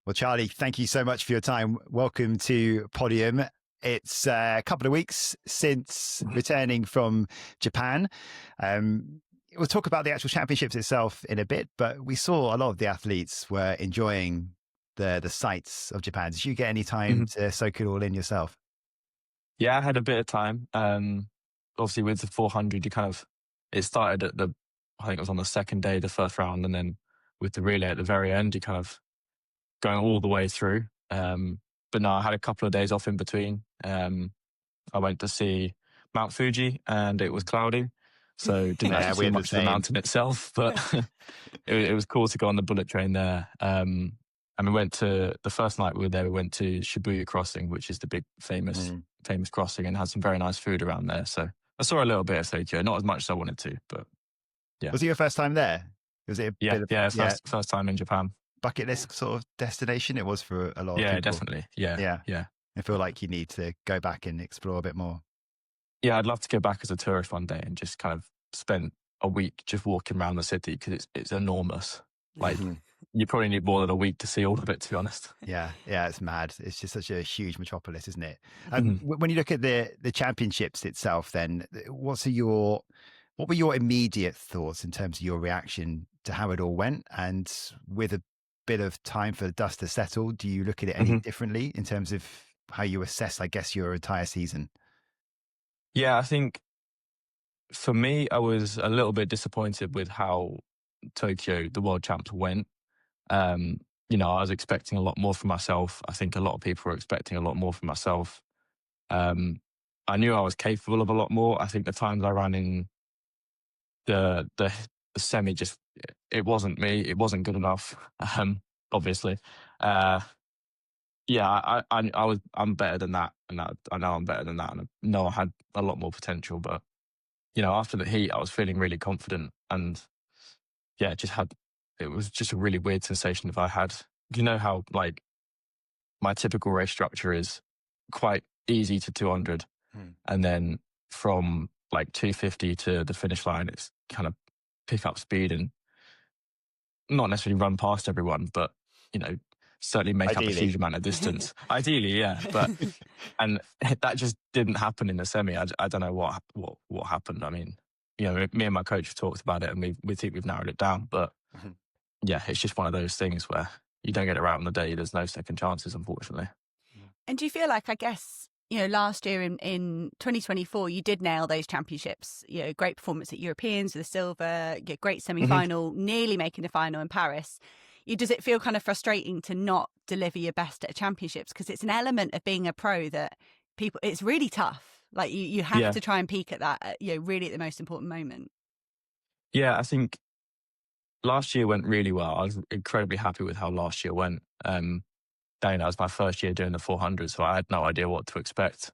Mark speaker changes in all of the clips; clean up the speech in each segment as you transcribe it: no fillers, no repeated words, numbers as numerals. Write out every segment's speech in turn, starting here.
Speaker 1: Well, Charlie, thank you so much for your time. Welcome to Podium. It's a couple of weeks since returning from Japan. We'll talk about the actual championships itself in a bit, but we saw a lot of the athletes were enjoying the sights of Japan. Did you get any time to soak it all in yourself?
Speaker 2: Yeah, I had a bit of time. Obviously with the 400, it started at I think it was on the second day, the first round, and then with the relay at the very end, you kind of going all the way through. But no, I had a couple of days off in between. I went to see Mount Fuji and it was cloudy. So didn't actually see much of the mountain itself, but it was cool to go on the bullet train there. And we went to, the first night we were there, we went to Shibuya Crossing, which is the big famous crossing, and had some very nice food around there. So I saw a little bit of Tokyo, not as much as I wanted to, but yeah.
Speaker 1: Was it your first time there? Was it
Speaker 2: first time in Japan.
Speaker 1: Bucket list sort of destination? It was for a lot of people.
Speaker 2: Yeah, definitely. Yeah.
Speaker 1: I feel like you need to go back and explore a bit more.
Speaker 2: Yeah, I'd love to go back as a tourist one day and just kind of spend a week just walking around the city, because it's enormous. Like you probably need more than a week to see all of it, to be honest.
Speaker 1: Yeah, it's mad. It's just such a huge metropolis, isn't it? When you look at the championships itself, then what were your immediate thoughts in terms of your reaction to how it all went? And with a bit of time for the dust to settle, do you look at it any differently in terms of how you assess, I guess, your entire season?
Speaker 2: Yeah, I think for me, I was a little bit disappointed with how Tokyo, the world champs, went. I was expecting a lot more from myself. I think a lot of people were expecting a lot more from myself. I knew I was capable of a lot more. I think the times I ran in the semi, just it wasn't me. It wasn't good enough. Obviously, I'm better than that, and I know I'm better than that, and I know I had a lot more potential. But after the heat, I was feeling really confident, and it was just a really weird sensation. If I had, how like my typical race structure is quite easy to 200, and then from like 250 to the finish line, it's kind of pick up speed and not necessarily run past everyone, but certainly make up a huge amount of distance. Ideally, yeah, but and that just didn't happen in the semi. I don't know what happened. I mean, me and my coach have talked about it, and we think we've narrowed it down. But yeah, it's just one of those things where you don't get it right on the day. There's no second chances, unfortunately.
Speaker 3: And do you feel like, I guess, last year in 2024, you did nail those championships, great performance at Europeans with a silver, great semi-final, nearly making the final in Paris. Does it feel kind of frustrating to not deliver your best at championships? Because it's an element of being a pro that it's really tough. Like you have to try and peak at that, really at the most important moment.
Speaker 2: Yeah, I think last year went really well. I was incredibly happy with how last year went. That was my first year doing the 400, so I had no idea what to expect.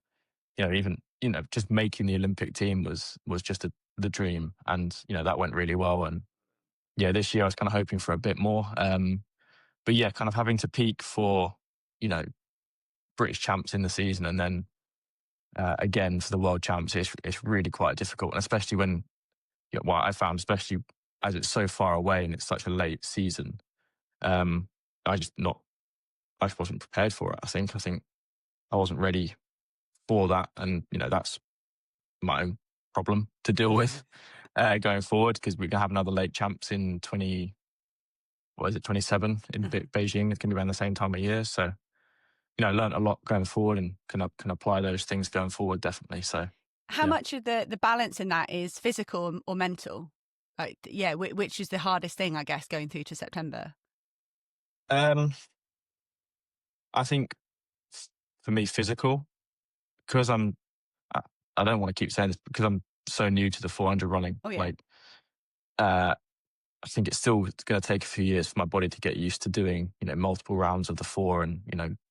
Speaker 2: Just making the Olympic team was just the dream, and that went really well. And this year I was kind of hoping for a bit more. But yeah, kind of having to peak for British champs in the season, and then again for the world champs, it's really quite difficult, and especially when I found, especially as it's so far away and it's such a late season, I just wasn't prepared for it. I think I wasn't ready for that, and that's my own problem to deal with going forward, because we're gonna have another late champs in 27 in Beijing. It's gonna be around the same time of year, so I learned a lot going forward, and can apply those things going forward, definitely. So
Speaker 3: how much of the balance in that is physical or mental? Like, which is the hardest thing, I guess, going through to September?
Speaker 2: I think for me, physical, because I don't want to keep saying this, because I'm so new to the 400 running.
Speaker 3: Oh, yeah.
Speaker 2: I think it's still going to take a few years for my body to get used to doing, multiple rounds of the 4, and,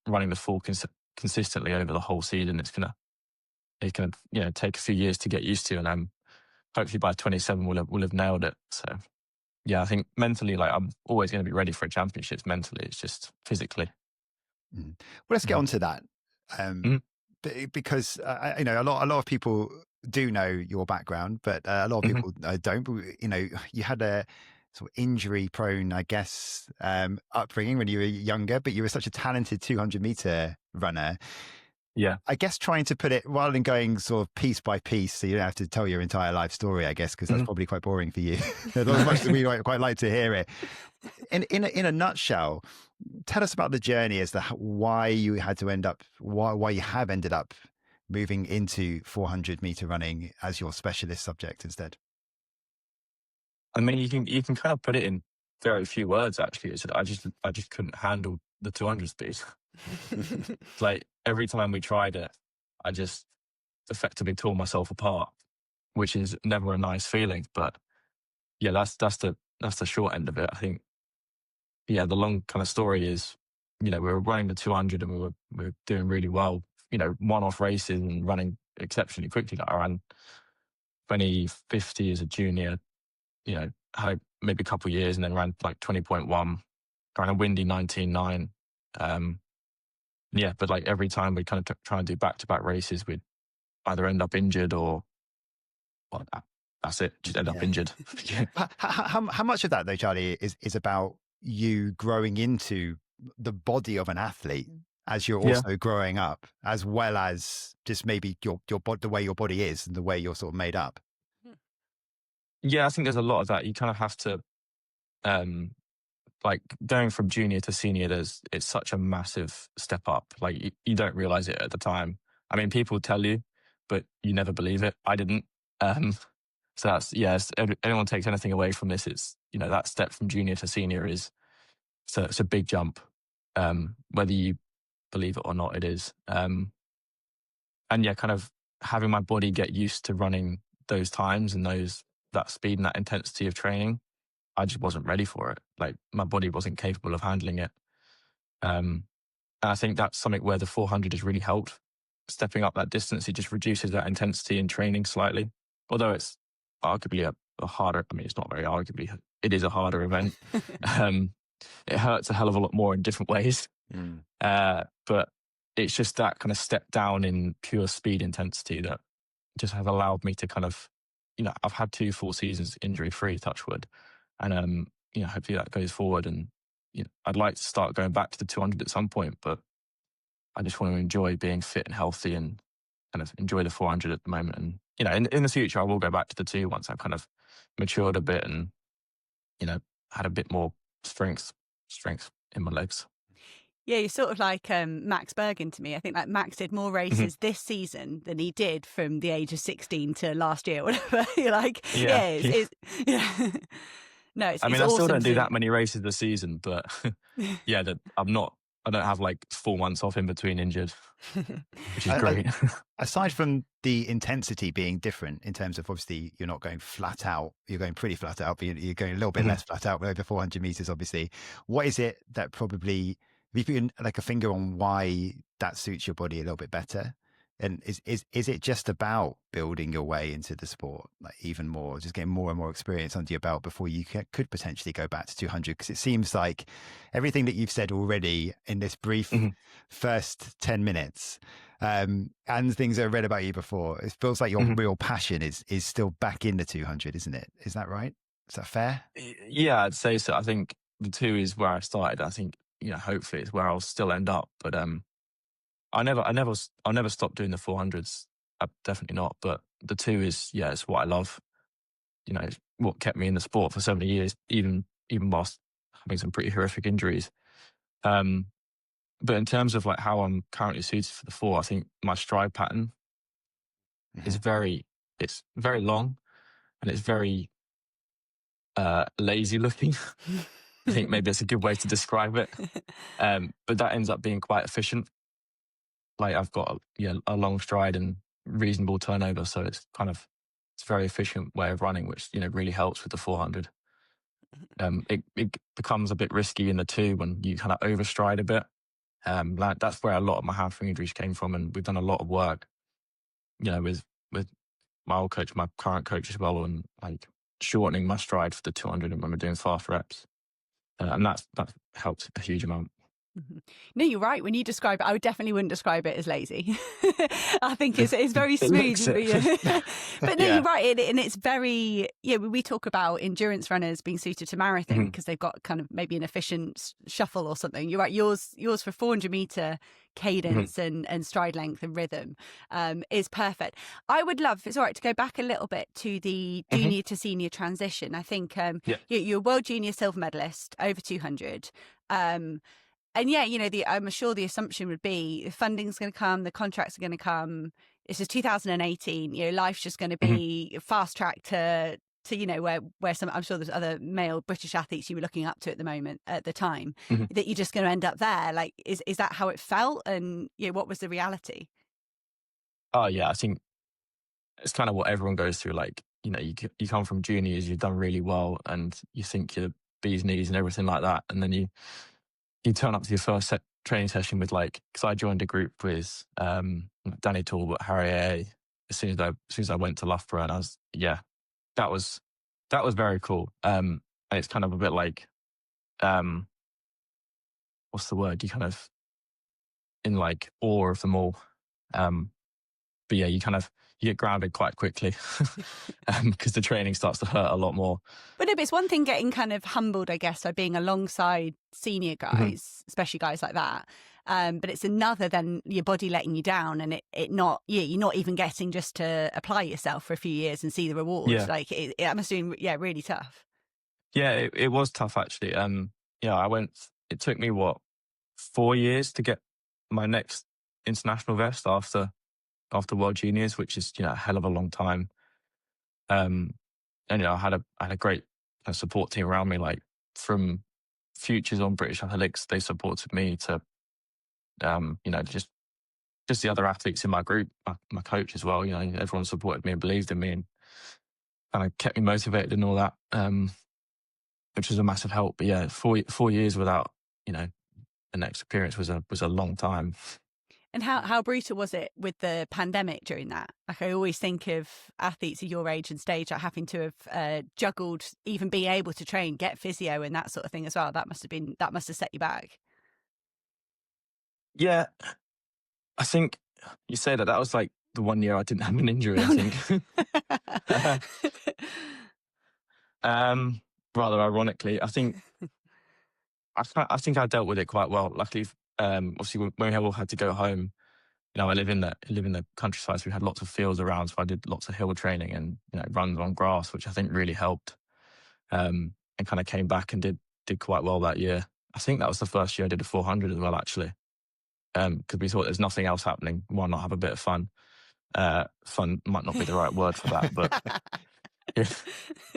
Speaker 2: running the 4 consistently over the whole season. It's going to take a few years to get used to, and hopefully by 27 we'll have nailed it. So yeah, I think mentally, I'm always going to be ready for a championships mentally. It's just physically.
Speaker 1: Well, let's get on to that. Because a lot of people do know your background, but a lot of people don't. But you had sort of injury prone, I guess, upbringing when you were younger, but you were such a talented 200-meter runner.
Speaker 2: Yeah.
Speaker 1: I guess trying to put it, rather than going sort of piece by piece, so you don't have to tell your entire life story, I guess, because that's probably quite boring for you. As much as we quite like to hear it. In a nutshell, tell us about the journey as to why you had to why you have ended up moving into 400-meter running as your specialist subject instead.
Speaker 2: I mean, you can kind of put it in very few words. Actually, it's I just couldn't handle the 200 speed. Like every time we tried it, I just effectively tore myself apart, which is never a nice feeling. But yeah, that's the short end of it. I think. Yeah, the long kind of story is, we were running the 200 and we were doing really well. One-off races and running exceptionally quickly. Like I ran 2050 as a junior. Had maybe a couple of years and then ran like 20.1, ran a windy 19.9. Yeah, but like every time we kind of try and do back-to-back races, we'd either end up injured or, well, that's it, just end up injured. Yeah.
Speaker 1: How much of that though, Charlie, is about you growing into the body of an athlete as you're also growing up, as well as just maybe the way your body is and the way you're sort of made up?
Speaker 2: Yeah, I think there's a lot of that. You kind of have to, like going from junior to senior, it's such a massive step up. Like you don't realize it at the time. I mean, people tell you, but you never believe it. I didn't. So that's, if anyone takes anything away from this, it's, that step from junior to senior it's a big jump. Whether you believe it or not, it is. And yeah, kind of having my body get used to running those times and that speed and that intensity of training, I just wasn't ready for it. Like my body wasn't capable of handling it. And I think that's something where the 400 has really helped. Stepping up that distance, it just reduces that intensity in training slightly. Although it's arguably a harder, I mean, it's not very arguably, it is a harder event. It hurts a hell of a lot more in different ways. But it's just that kind of step down in pure speed intensity that just has allowed me to kind of, I've had 2 full seasons injury-free, touch wood. And, hopefully that goes forward. And, I'd like to start going back to the 200 at some point, but I just want to enjoy being fit and healthy and kind of enjoy the 400 at the moment. And, in the future, I will go back to the 2 once I've kind of matured a bit and, had a bit more strength in my legs.
Speaker 3: Yeah, you're sort of like Max Bergen to me. I think like Max did more races this season than he did from the age of 16 to last year, whatever. You're like, it's no, it's
Speaker 2: I mean,
Speaker 3: it's
Speaker 2: I still
Speaker 3: awesome
Speaker 2: don't do
Speaker 3: to-
Speaker 2: that many races this season, but yeah, I don't have like 4 months off in between injured, which is great.
Speaker 1: Aside from the intensity being different in terms of, obviously, you're not going flat out, you're going pretty flat out, but you're going a little bit less flat out over 400 meters, obviously. What is it that probably, if you can like a finger on why that suits your body a little bit better? And is it just about building your way into the sport, like even more, just getting more and more experience under your belt before you could potentially go back to 200? Because it seems like everything that you've said already in this brief first 10 minutes and things I've read about you before, it feels like your real passion is still back in the 200, isn't it? Is that right? Is that fair?
Speaker 2: Yeah, I'd say so. I think the 2 is where I started. I think, hopefully it's where I'll still end up. But I'll never stop doing the 400s. Definitely not. But the 2 is, it's what I love. It's what kept me in the sport for so many years, even whilst having some pretty horrific injuries. But in terms of like how I'm currently suited for the 4, I think my stride pattern is very long and it's very lazy looking. I think maybe that's a good way to describe it. But that ends up being quite efficient. Like I've got a long stride and reasonable turnover, so it's a very efficient way of running, which really helps with the 400. It becomes a bit risky in the 2 when you kind of overstride a bit. Like that's where a lot of my hamstring injuries came from, and we've done a lot of work, with my old coach, my current coach as well, and like shortening my stride for the 200 and when we're doing fast reps, and that helped a huge amount.
Speaker 3: No, you're right. When you describe it, I definitely wouldn't describe it as lazy. I think it's very
Speaker 2: It
Speaker 3: smooth.
Speaker 2: looks it.
Speaker 3: But no,
Speaker 2: Yeah.
Speaker 3: you're right. And it's very, we talk about endurance runners being suited to marathon because they've got kind of maybe an efficient shuffle or something. You're right. Yours for 400-meter cadence and stride length and rhythm is perfect. I would love, if it's all right, to go back a little bit to the junior to senior transition. I think you're a world junior silver medalist over 200. And yeah, I'm sure the assumption would be the funding's going to come, the contracts are going to come. This is 2018. Life's just going to be fast track to where some, I'm sure there's other male British athletes you were looking up to at the time that you're just going to end up there. Like, is that how it felt? And what was the reality?
Speaker 2: Oh yeah, I think it's kind of what everyone goes through. Like, you come from juniors, you've done really well, and you think you're bee's knees and everything like that, and then you turn up to your first training session with because I joined a group with Danny Talbot, Harry A. As soon as I went to Loughborough, and that was very cool. And it's kind of a bit like what's the word? You kind of in awe of them all. But yeah, you get grounded quite quickly because the training starts to hurt a lot more.
Speaker 3: But no, but it's one thing getting kind of humbled, I guess, by being alongside senior guys, especially guys like that. But it's another than your body letting you down, and you're not even getting just to apply yourself for a few years and see the rewards.
Speaker 2: Yeah.
Speaker 3: It must have been really tough.
Speaker 2: Yeah, it was tough actually. It took me 4 years to get my next international vest after World Juniors, which is a hell of a long time. And I had a great support team around me, from Futures on British Athletics. They supported me to just the other athletes in my group, my coach as well. Everyone supported me and believed in me and kind of kept me motivated and all that, which was a massive help. But yeah, 4 years without the next appearance was a long time.
Speaker 3: And how brutal was it with the pandemic during that? I always think of athletes of your age and stage having to have juggled, even being able to train, get physio and that sort of thing as well. That must have set you back.
Speaker 2: Yeah, I think you say that was the 1 year I didn't have an injury. I think. Rather ironically, I think I dealt with it quite well. Luckily, obviously when we all had to go home, I live in the countryside, so we had lots of fields around. So I did lots of hill training and runs on grass, which I think really helped. And kind of came back and did quite well that year. I think that was the first year I did a 400 as well, actually, because we thought there's nothing else happening. Why not have a bit of fun? Fun might not be the right word for that, but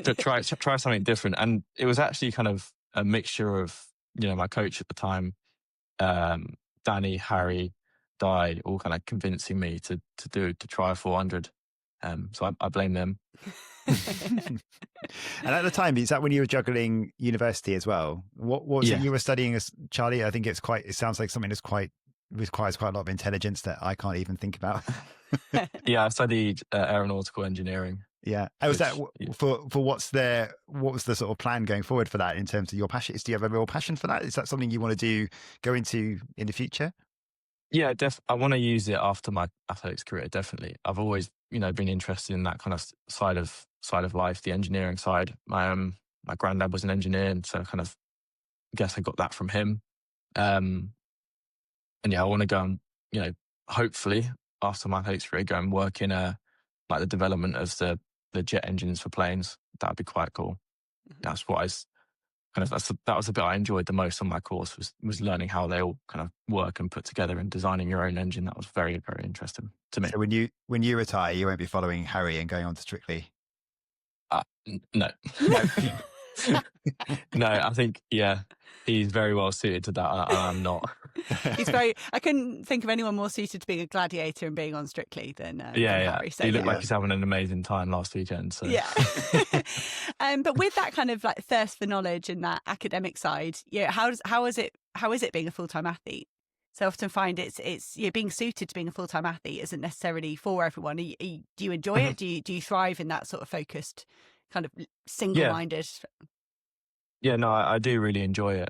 Speaker 2: to try something different. And it was actually kind of a mixture of my coach at the time, Danny, Harry, Di, all kind of convincing me to try a 400. So I blame them.
Speaker 1: And at the time, is that when you were juggling university as well? What was it you were studying as Charlie? I think it sounds like something that requires quite a lot of intelligence that I can't even think about.
Speaker 2: Yeah, I studied aeronautical engineering.
Speaker 1: Yeah. Was that for what was the sort of plan going forward for that in terms of your passion? Do you have a real passion for that? Is that something you want to go into in the future?
Speaker 2: Yeah, I want to use it after my athletics career. Definitely, I've always been interested in that kind of side of life, the engineering side. My granddad was an engineer, and so I guess I got that from him. And yeah, I want to go and hopefully after my athletics career, go and work in the development of the jet engines for planes. That'd be quite cool. That's what that was the bit I enjoyed the most on my course was learning how they all kind of work and put together and designing your own engine. That was very, very interesting to me.
Speaker 1: So when you retire, you won't be following Harry and going on to Strictly?
Speaker 2: No. No, I think, he's very well suited to that. I'm not.
Speaker 3: I couldn't think of anyone more suited to being a gladiator and being on Strictly than Harry. So,
Speaker 2: he looked like he's having an amazing time last weekend. So.
Speaker 3: Yeah. But with that kind of thirst for knowledge and that academic side, how is it being a full-time athlete? So I often find it's being suited to being a full-time athlete isn't necessarily for everyone. Do you enjoy it? Do you thrive in that sort of focused, kind of single-minded?
Speaker 2: Yeah, no, I do really enjoy it.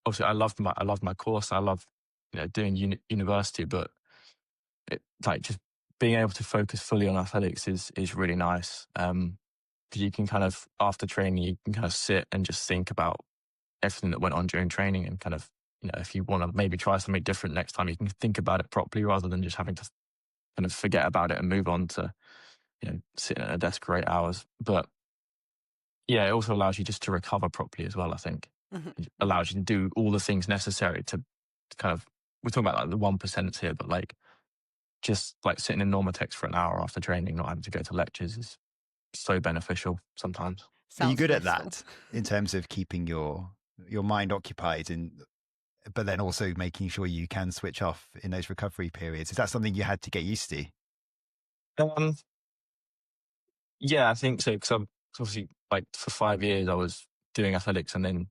Speaker 2: obviously I loved my course. I love doing university, but like just being able to focus fully on athletics is really nice. Because you can kind of, after training, you can kind of sit and just think about everything that went on during training, and kind of, if you want to maybe try something different next time, you can think about it properly rather than just having to kind of forget about it and move on to, sitting at a desk for 8 hours. But yeah, it also allows you just to recover properly as well, I think. It allows you to do all the things necessary to kind of, we're talking about like the 1% here, but like just like sitting in Normatex for an hour after training, not having to go to lectures, is so beneficial sometimes.
Speaker 1: Are you
Speaker 3: Sounds
Speaker 1: good
Speaker 3: blissful.
Speaker 1: at that in terms of keeping your mind occupied, but then also making sure you can switch off in those recovery periods? Is that something you had to get used to?
Speaker 2: Yeah, I think so. Because obviously, like for 5 years, I was doing athletics and then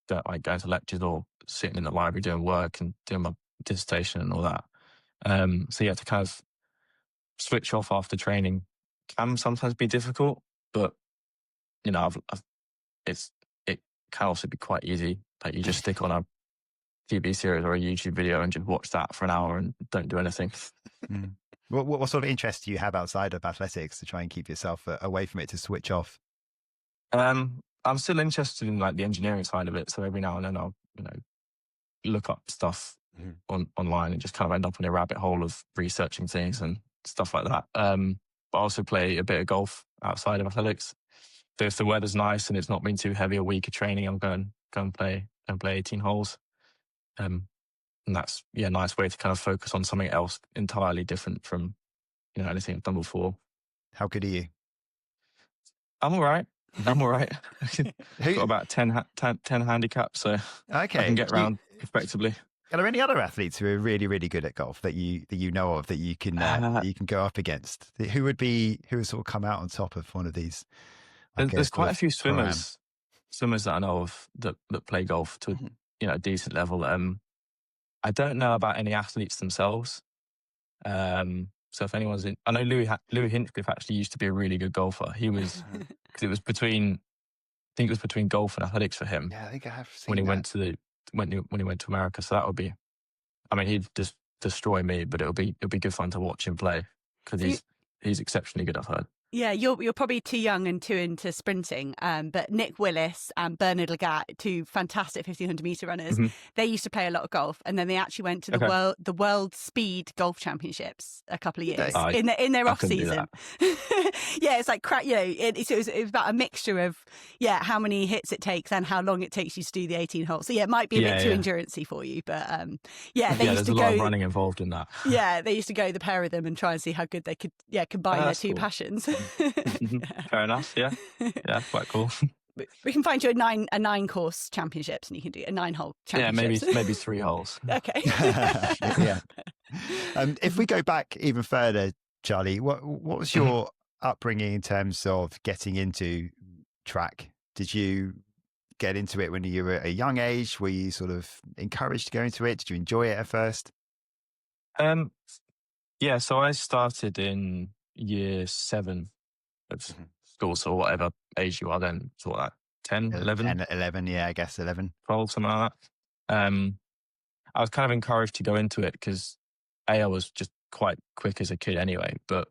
Speaker 2: going to lectures or sitting in the library doing work and doing my dissertation and all that. So yeah, to kind of switch off after training can sometimes be difficult, but it can also be quite easy. Like you just stick on a TV series or a YouTube video and just watch that for an hour and don't do anything.
Speaker 1: What sort of interests do you have outside of athletics to try and keep yourself away from it, to switch off?
Speaker 2: I'm still interested in like the engineering side of it. So every now and then I'll, look up stuff online and just kind of end up in a rabbit hole of researching things and stuff like that. But I also play a bit of golf outside of athletics. So if the weather's nice and it's not been too heavy a week of training, I'm going and play 18 holes. And that's a nice way to kind of focus on something else entirely different from anything I've done before.
Speaker 1: How good are you?
Speaker 2: I'm all right. Got about 10 handicaps, so
Speaker 1: okay.
Speaker 2: I can get around effectively.
Speaker 1: Are there any other athletes who are really, really good at golf that you know of that you can go up against? Who would sort of come out on top of one of these?
Speaker 2: There's quite a few swimmers that I know of that play golf to a decent level. I don't know about any athletes themselves. So if anyone's in, I know Louis Hinchcliffe actually used to be a really good golfer. He was, because it was between golf and athletics for him.
Speaker 1: Yeah, I think I have seen
Speaker 2: when he went to when he went to America. So that would be, I mean, he'd just destroy me, but it'll be good fun to watch him play because he's exceptionally good, I've heard.
Speaker 3: Yeah, you're probably too young and too into sprinting. But Nick Willis and Bernard Lagat, two fantastic 1500 meter runners, they used to play a lot of golf, and then they actually went to the World Speed Golf Championships a couple of years in their off season. Yeah, it's like it was about a mixture of how many hits it takes and how long it takes you to do the 18 holes. So yeah, it might be a bit too endurance-y for you, but
Speaker 2: there's a lot of running involved in that.
Speaker 3: Yeah, they used to go the pair of them and try and see how good they could combine their two passions.
Speaker 2: Fair enough. Yeah, quite cool.
Speaker 3: We can find you a 9-course championships, and you can do a 9-hole championships.
Speaker 2: Yeah, maybe 3 holes.
Speaker 3: Okay.
Speaker 1: Yeah. If we go back even further, Charlie, what was your upbringing in terms of getting into track? Did you get into it when you were at a young age? Were you sort of encouraged to go into it? Did you enjoy it at first?
Speaker 2: Yeah, so I started in year 7 of school, so whatever age you are then, sort of like 10, 11?
Speaker 1: 11, yeah, I guess 11.
Speaker 2: 12, something like that. I was kind of encouraged to go into it because I was just quite quick as a kid anyway, but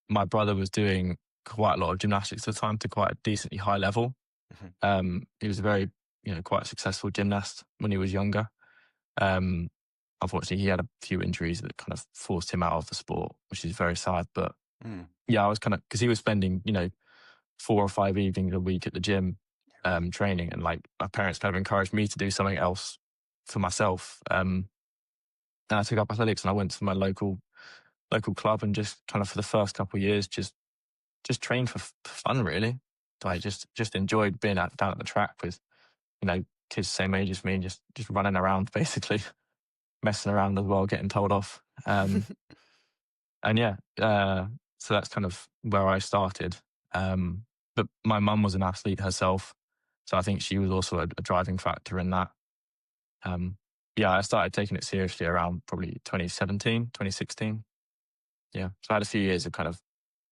Speaker 2: my brother was doing quite a lot of gymnastics at the time to quite a decently high level. He was a very, quite a successful gymnast when he was younger. Unfortunately, he had a few injuries that kind of forced him out of the sport, which is very sad. But I was kind of, because he was spending, 4 or 5 evenings a week at the gym training, and like my parents kind of encouraged me to do something else for myself. And I took up athletics, and I went to my local club and just kind of for the first couple of years just trained for fun, really. So I just enjoyed being down at the track with, kids the same age as me, just running around basically. Messing around as well, getting told off. And so that's kind of where I started. But my mum was an athlete herself, so I think she was also a driving factor in that. I started taking it seriously around probably 2017, 2016. Yeah, so I had a few years of kind of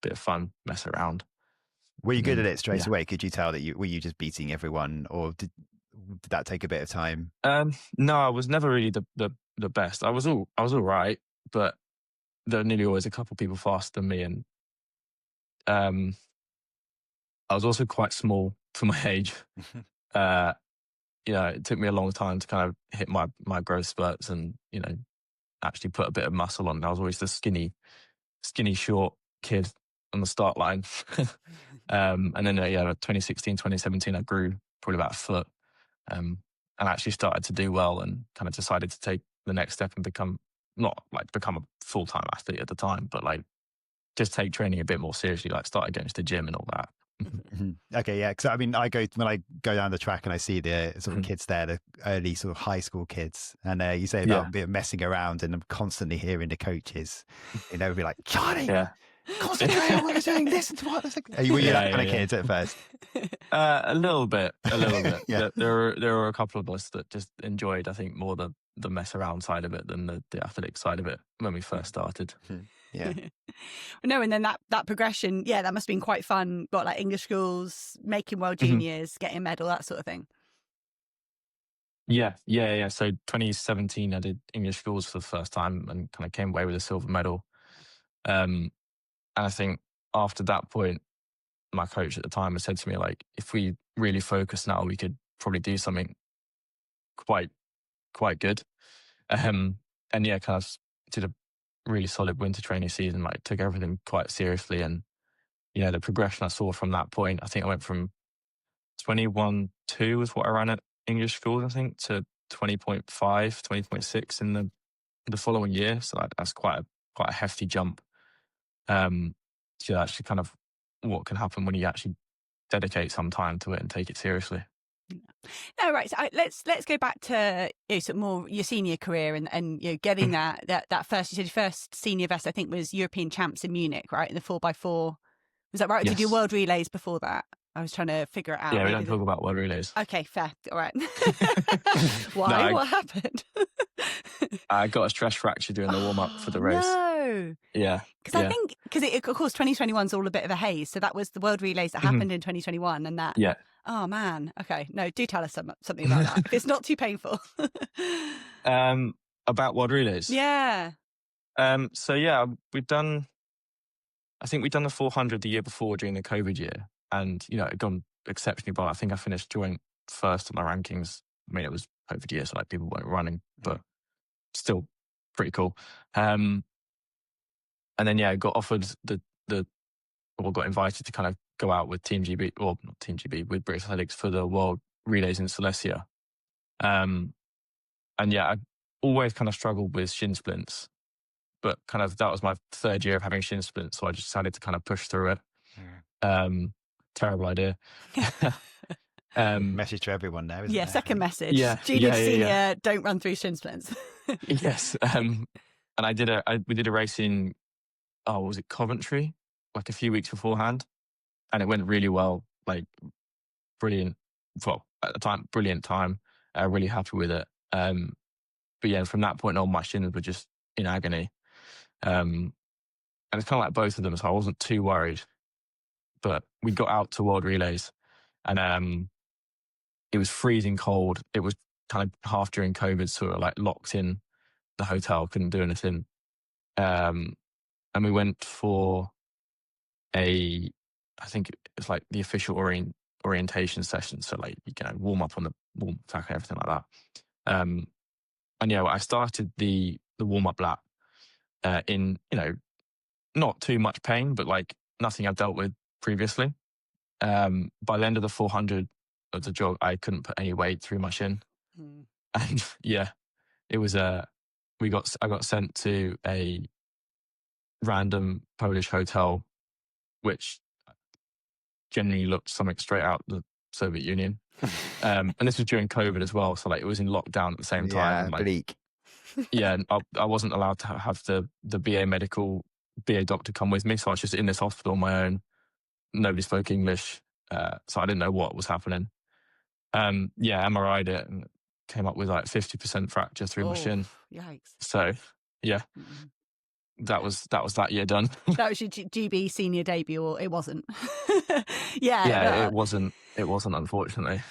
Speaker 2: bit of fun, mess around.
Speaker 1: Were you good at it straight away? Could you tell that were you just beating everyone, or did that take a bit of time?
Speaker 2: No, I was never really the best. I was all right, but there were nearly always a couple of people faster than me, and I was also quite small for my age. It took me a long time to kind of hit my growth spurts and, actually put a bit of muscle on. I was always the skinny, short kid on the start line. And then, 2016, 2017, I grew probably about a foot, and actually started to do well and kind of decided to take the next step and become a full-time athlete at the time, but like just take training a bit more seriously, like started going to the gym and all that.
Speaker 1: Okay, yeah. Because when I go down the track and I see the sort of kids there, the early sort of high school kids, and you say about a bit of messing around, and I'm constantly hearing the coaches, be like, Charlie, concentrate on what you're doing. Listen to what. Were you that kind of kids at first?
Speaker 2: A little bit.
Speaker 1: Yeah.
Speaker 2: There were a couple of us that just enjoyed, I think, more the mess around side of it than the athletic side of it when we first started.
Speaker 1: Yeah.
Speaker 3: No, and then that progression, that must have been quite fun. Got like English schools, making world juniors, getting a medal, that sort of thing.
Speaker 2: Yeah. So 2017, I did English schools for the first time and kind of came away with a silver medal. And I think after that point, my coach at the time had said to me, like, if we really focus now, we could probably do something quite good. And kind of did a really solid winter training season, like took everything quite seriously. And, the progression I saw from that point, I think I went from 21.2 was what I ran at English schools, I think, to 20.5, 20.6 in the following year. So that's quite a hefty jump. So actually kind of what can happen when you actually dedicate some time to it and take it seriously.
Speaker 3: No, right. So let's go back to sort of more your senior career and getting that first. You said your first senior vest, I think, was European champs in Munich, right? In the 4x4. Was that right?
Speaker 2: Yes.
Speaker 3: Did you do world relays before that? I was trying to figure it out.
Speaker 2: Yeah, we don't talk about world relays.
Speaker 3: Okay, fair. All right. Why? What happened?
Speaker 2: I got a stress fracture doing the warm up for the race.
Speaker 3: No.
Speaker 2: Yeah.
Speaker 3: I think, of course, 2021 is all a bit of a haze. So that was the world relays that happened in 2021, and that.
Speaker 2: Yeah.
Speaker 3: Oh man. Okay. No, do tell us something about that if it's not too painful.
Speaker 2: About world relays.
Speaker 3: Yeah.
Speaker 2: So yeah, I think we'd done the 400 the year before during the COVID year, and it had gone exceptionally well. I think I finished joint first on my rankings. I mean, it was COVID year, so like people weren't running, but still pretty cool. And then I got offered got invited to kind of go out with Team GB, or not Team GB, with British Athletics for the World Relays in Silesia. And I always kind of struggled with shin splints, but kind of that was my third year of having shin splints, so I just decided to kind of push through it. Terrible idea.
Speaker 1: Message to everyone now, isn't it?
Speaker 3: Second message.
Speaker 2: Yeah,
Speaker 3: Junior, senior, don't run through shin splints.
Speaker 2: Yes. And we did a race in, was it Coventry? Like a few weeks beforehand. And it went really well, like brilliant. Well, at the time, brilliant time. Really happy with it. But yeah, from that point on, my shins were just in agony. And it's kind of like both of them, so I wasn't too worried. But we got out to World Relays, and it was freezing cold. It was kind of half during COVID, so we were like locked in the hotel, couldn't do anything. And we went for I think it's like the official orientation session. So like you can warm up on the warm track and everything like that. And I started the warm up lap in not too much pain, but like nothing I've dealt with previously. By the end of the 400 of the jog, I couldn't put any weight through my shin. And it was I got sent to a random Polish hotel, which generally looked something straight out the Soviet Union. And this was during COVID as well, so like it was in lockdown at the same time.
Speaker 1: Yeah,
Speaker 2: like,
Speaker 1: bleak.
Speaker 2: And I wasn't allowed to have the BA doctor come with me, so I was just in this hospital on my own. Nobody spoke English, so I didn't know what was happening. MRI'd it and came up with like 50% fracture through my shin.
Speaker 3: Yikes!
Speaker 2: So that was that year done.
Speaker 3: That was your GB senior debut, or it wasn't?
Speaker 2: It wasn't. It wasn't, unfortunately.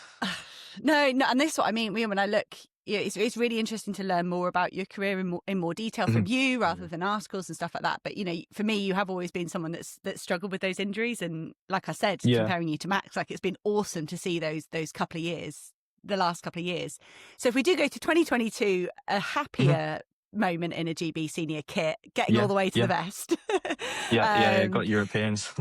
Speaker 3: No, and this is what I mean. When I look, it's really interesting to learn more about your career in more detail from you rather than articles and stuff like that. But for me, you have always been someone that's struggled with those injuries, and like I said, comparing you to Max, like it's been awesome to see those couple of years, the last couple of years. So if we do go to 2022, a happier moment in a GB senior kit, getting all the way to the vest.
Speaker 2: Got Europeans.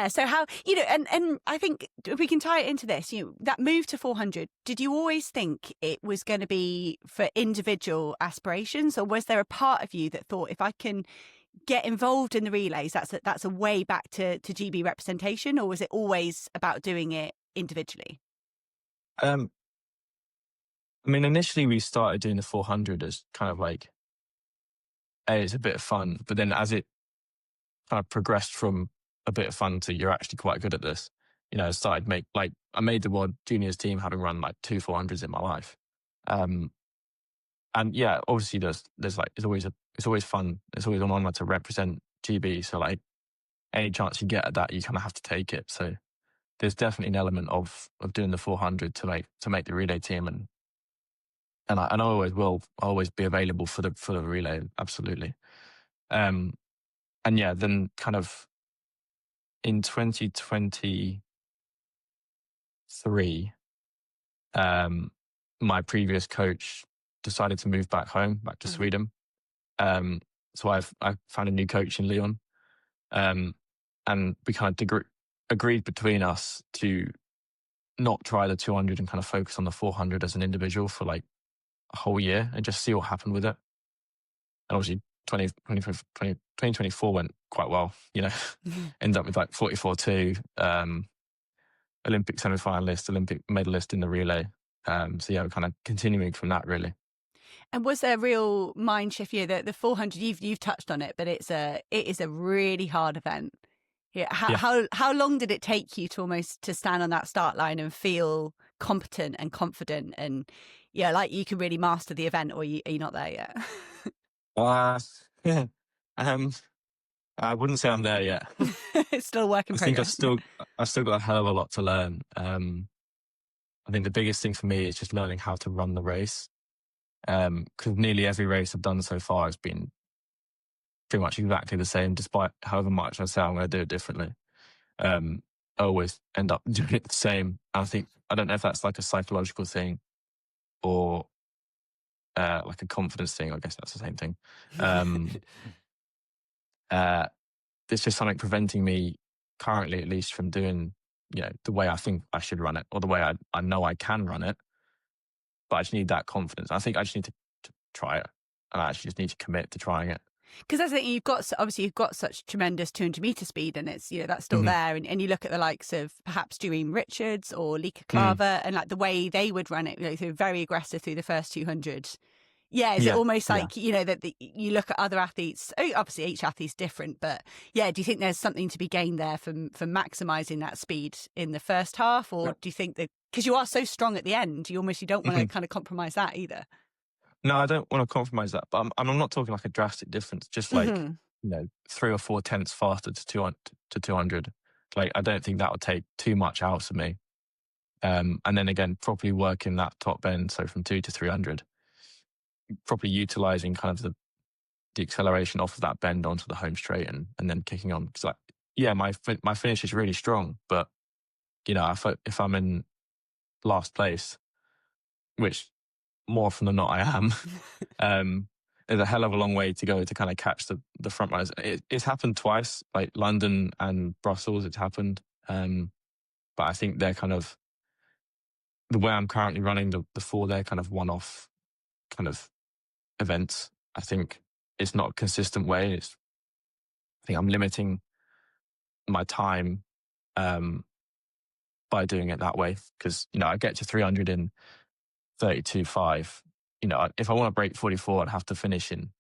Speaker 3: So how, and I think if we can tie it into this, that move to 400, did you always think it was going to be for individual aspirations, or was there a part of you that thought, if I can get involved in the relays, that's a way back to GB representation, or was it always about doing it individually?
Speaker 2: I mean, initially we started doing the 400 as kind of like, it's a bit of fun, but then as it kind of progressed from a bit of fun to you're actually quite good at this, I started I made the World Juniors team having run like 2 400s in my life. And yeah, obviously there's like, it's always fun. It's always an honor to represent GB. So like any chance you get at that, you kind of have to take it. So there's definitely an element of doing the 400 to make the relay team, and I always will always be available for the relay. Absolutely. And yeah, then kind of in 2023, my previous coach decided to move back to Sweden. So I found a new coach in Lyon. And we kind of agreed between us to not try the 200 and kind of focus on the 400 as an individual for like a whole year and just see what happened with it. And obviously 2024 went quite well, ended up with like 44.2, Olympic semi-finalist, Olympic medalist in the relay. So yeah, we're kind of continuing from that really.
Speaker 3: And was there a real mind shift? The 400, you've touched on it, but it is a really hard event. Yeah. How long did it take you to stand on that start line and feel competent and confident, and like you can really master the event, or are you not there yet?
Speaker 2: I wouldn't say I'm there yet.
Speaker 3: It's still a work in progress.
Speaker 2: I think I've still got a hell of a lot to learn. I think the biggest thing for me is just learning how to run the race. Because nearly every race I've done so far has been pretty much exactly the same, despite however much I say I'm going to do it differently. I always end up doing it the same. And I don't know if that's like a psychological thing or like a confidence thing. I guess that's the same thing. There's just something preventing me currently, at least, from doing the way I think I should run it, or the way I know I can run it. But I just need that confidence. I think I just need to try it, and I actually just need to commit to trying it.
Speaker 3: Because that's the thing, you've got such tremendous 200-meter speed, and it's that's still there. And you look at the likes of perhaps Doreen Richards or Lika Klaver, and like the way they would run it, they're very aggressive through the first 200. Yeah, is it almost like that you look at other athletes? Obviously, each athlete's different, but yeah, do you think there's something to be gained there from maximising that speed in the first half, or do you think that because you are so strong at the end, you don't want to kind of compromise that either?
Speaker 2: No, I don't want to compromise that, but I'm not talking like a drastic difference. Just like 3 or 4 tenths faster to 200. Like I don't think that would take too much out of me. And then again, properly working that top bend, so from 2 to 300. Properly utilising kind of the acceleration off of that bend onto the home straight and then kicking on. Because my finish is really strong, but if I'm in last place, which more often than not I am, there's a hell of a long way to go to kind of catch the front runners. It's happened twice, like London and Brussels. It's happened, but I think they're kind of the way I'm currently running the 4. They're kind of one-off kind of events. I think it's not a consistent way. I think I'm limiting my time by doing it that way, because I get to 300 in 32.5. If I want to break 44, I'd have to finish in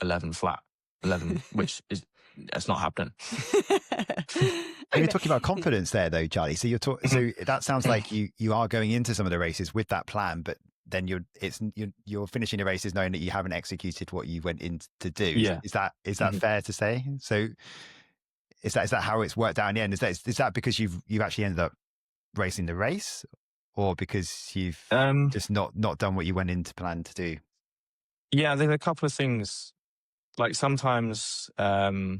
Speaker 2: 11 flat, which is it's not happening.
Speaker 1: You're talking about confidence there, though, Charlie. So so that sounds like you are going into some of the races with that plan, but then you're finishing the races knowing that you haven't executed what you went in to do.
Speaker 2: Yeah.
Speaker 1: Is that fair to say? So is that how it's worked out in the end? Is that because you've actually ended up racing the race? or because you've just not done what you went into plan to do?
Speaker 2: Yeah, there's a couple of things. Like sometimes I'll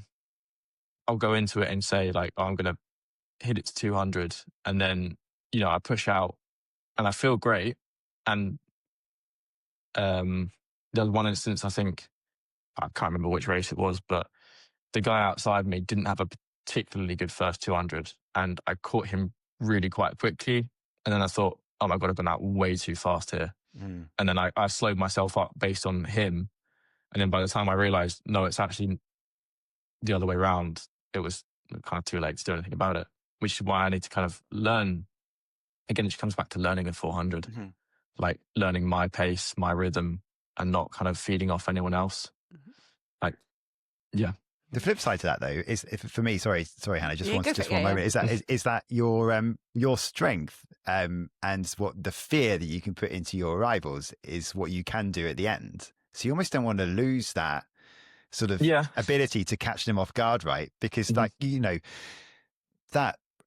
Speaker 2: go into it and say like, oh, I'm going to hit it to 200, and then I push out and I feel great. And there was one instance, I think, I can't remember which race it was, but the guy outside me didn't have a particularly good first 200, and I caught him really quite quickly. And then I thought, oh my God, I've gone out way too fast here. And then I slowed myself up based on him. And then by the time I realized, no, it's actually the other way around, it was kind of too late to do anything about it, which is why I need to kind of learn. Again, it just comes back to learning a 400, like learning my pace, my rhythm, and not kind of feeding off anyone else. Like, yeah.
Speaker 1: The flip side to that, though, is for me. Sorry, Hannah. Just one moment.
Speaker 3: Yeah.
Speaker 1: Is that your strength and what the fear that you can put into your rivals is what you can do at the end. So you almost don't want to lose that sort of ability to catch them off guard, right? Because that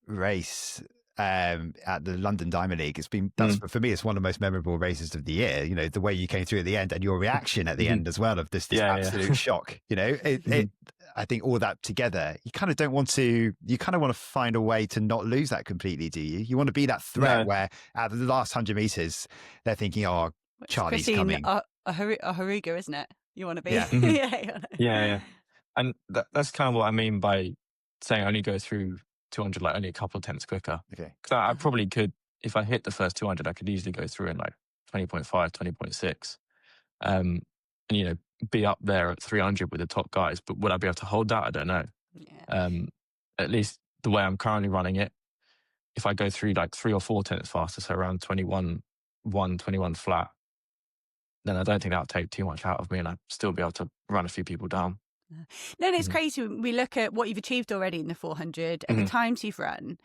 Speaker 1: race at the London Diamond League, for me, it's one of the most memorable races of the year. The way you came through at the end and your reaction at the end as well of this absolute shock. I think all that together, you kind of don't want to. You kind of want to find a way to not lose that completely, do you? You want to be that threat where at the last 100 meters, they're thinking, "Oh, Charlie's coming."
Speaker 3: A Haruga, isn't it? You want to be,
Speaker 2: yeah. And that's kind of what I mean by saying only go through 200, like only a couple of tenths quicker.
Speaker 1: Okay.
Speaker 2: Because I probably could, if I hit the first 200, I could easily go through in like 20.5, 20.6. And, be up there at 300 with the top guys. But would I be able to hold that? I don't know.
Speaker 3: Yeah.
Speaker 2: At least the way I'm currently running it, if I go through like 3 or 4 tenths faster, so around 21 flat, then I don't think that would take too much out of me and I'd still be able to run a few people down.
Speaker 3: No, it's crazy. When we look at what you've achieved already in the 400 and the times you've run,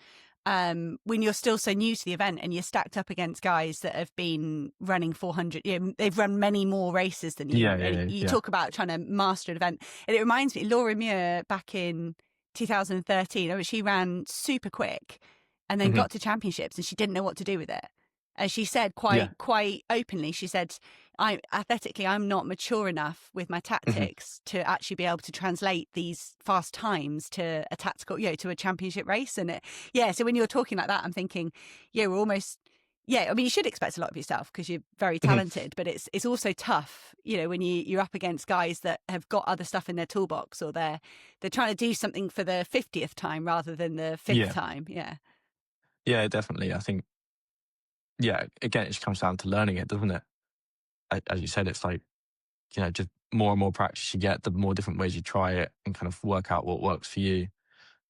Speaker 3: when you're still so new to the event and you're stacked up against guys that have been running 400, they've run many more races than you. You talk about trying to master an event. And it reminds me, Laura Muir back in 2013, she ran super quick and then got to championships and she didn't know what to do with it. As she said quite openly, she said, I'm not mature enough with my tactics to actually be able to translate these fast times to a tactical, to a championship race. And so when you're talking like that, I'm thinking, we're almost, you should expect a lot of yourself because you're very talented, but it's also tough, when you're up against guys that have got other stuff in their toolbox or they're trying to do something for the 50th time rather than the 5th time.
Speaker 2: Yeah, definitely. I think, again, it just comes down to learning it, doesn't it? As you said, it's like, just more and more practice you get, the more different ways you try it and kind of work out what works for you.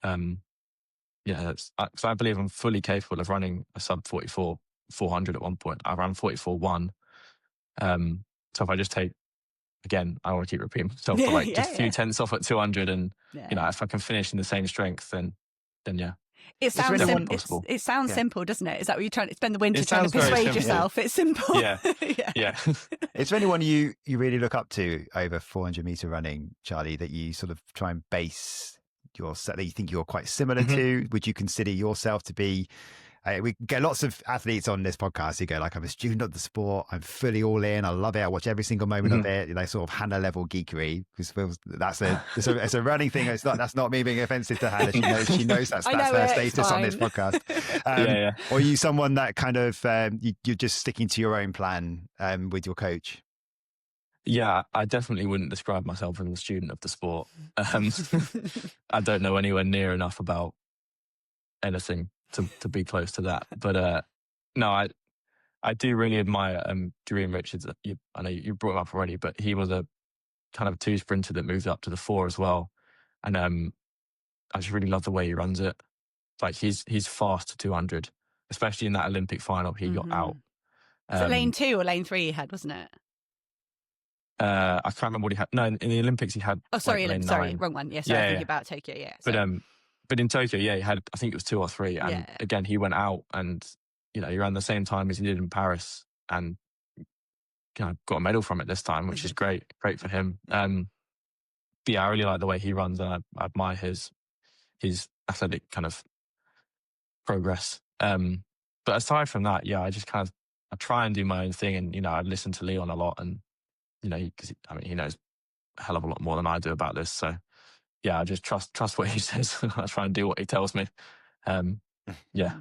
Speaker 2: Because I believe I'm fully capable of running a sub 44 400 at one point. I ran 44.1. So if I just take, again, I don't want to keep repeating myself, but just a few tenths off at 200 and, if I can finish in the same strength, then yeah.
Speaker 3: It sounds simple. It sounds simple, doesn't it? Is that what you're trying to spend the winter trying to persuade yourself? It's simple.
Speaker 2: Yeah.
Speaker 1: Is there anyone you really look up to over 400 meter running, Charlie, that you sort of try and base yourself, that you think you're quite similar to? Would you consider yourself to be? We get lots of athletes on this podcast who go like, I'm a student of the sport. I'm fully all in. I love it. I watch every single moment of it. Sort of Hannah level geekery, because it's a running thing. That's not me being offensive to Hannah. She knows that's her status on this podcast. Or are you someone that kind of you're just sticking to your own plan with your coach?
Speaker 2: Yeah, I definitely wouldn't describe myself as a student of the sport. I don't know anywhere near enough about anything to be close to that. But no, I do really admire Dorian Richards. I know you brought him up already, but he was a kind of 2 sprinter that moved up to the 4 as well. And I just really love the way he runs it. Like he's fast to 200, especially in that Olympic final. He got out.
Speaker 3: Was it lane 2 or lane 3 he had, wasn't it?
Speaker 2: I can't remember what he had. No, in the Olympics he had.
Speaker 3: Oh, sorry,
Speaker 2: lane
Speaker 3: sorry,
Speaker 2: 9.
Speaker 3: wrong one. Yeah, sorry, I think about Tokyo. Yeah,
Speaker 2: but in Tokyo, he had. I think it was 2 or 3, and again he went out, and he ran the same time as he did in Paris, and got a medal from it this time, which is great for him. But I really like the way he runs, and I admire his athletic kind of progress. But aside from that, yeah, I try and do my own thing, and I listen to Leon a lot, and because he knows a hell of a lot more than I do about this. So yeah, I just trust what he says. I try and do what he tells me. Yeah.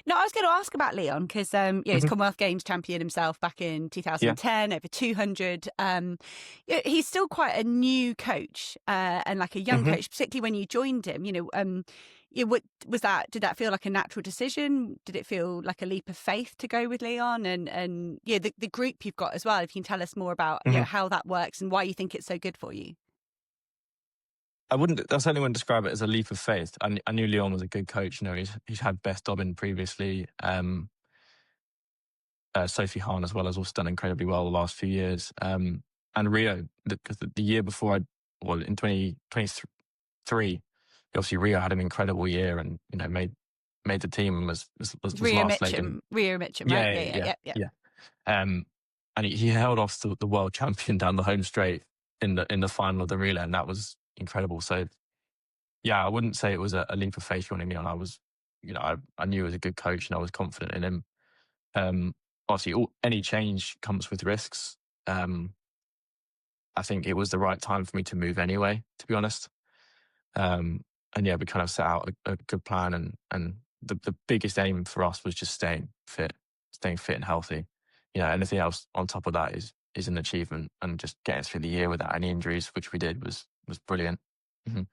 Speaker 3: No, I was going to ask about Leon because he's
Speaker 2: Mhm.
Speaker 3: Commonwealth Games champion himself back in 2010, over 200. He's still quite a new coach and like a young coach, particularly when you joined him. What was that? Did that feel like a natural decision? Did it feel like a leap of faith to go with Leon? And the group you've got as well. If you can tell us more about how that works and why you think it's so good for you.
Speaker 2: I certainly wouldn't describe it as a leap of faith. I knew Leon was a good coach. He's had Beth Dobbin previously. Sophie Hahn as well has also done incredibly well the last few years. And Rio, because the year before in 2023, obviously Rio had an incredible year and made the team and was
Speaker 3: Rio
Speaker 2: last leg.
Speaker 3: Mitchum, right?
Speaker 2: Yeah. And he held off the world champion down the home straight in the final of the relay, and that was incredible. So yeah, I wouldn't say it was a leap of faith joining Leon. I was, I knew he was a good coach and I was confident in him. Obviously, any change comes with risks. I think it was the right time for me to move anyway, to be honest. And yeah, we kind of set out a good plan, and the biggest aim for us was just staying fit and healthy. Anything else on top of that is an achievement, and just getting through the year without any injuries, which we did, was brilliant.
Speaker 3: And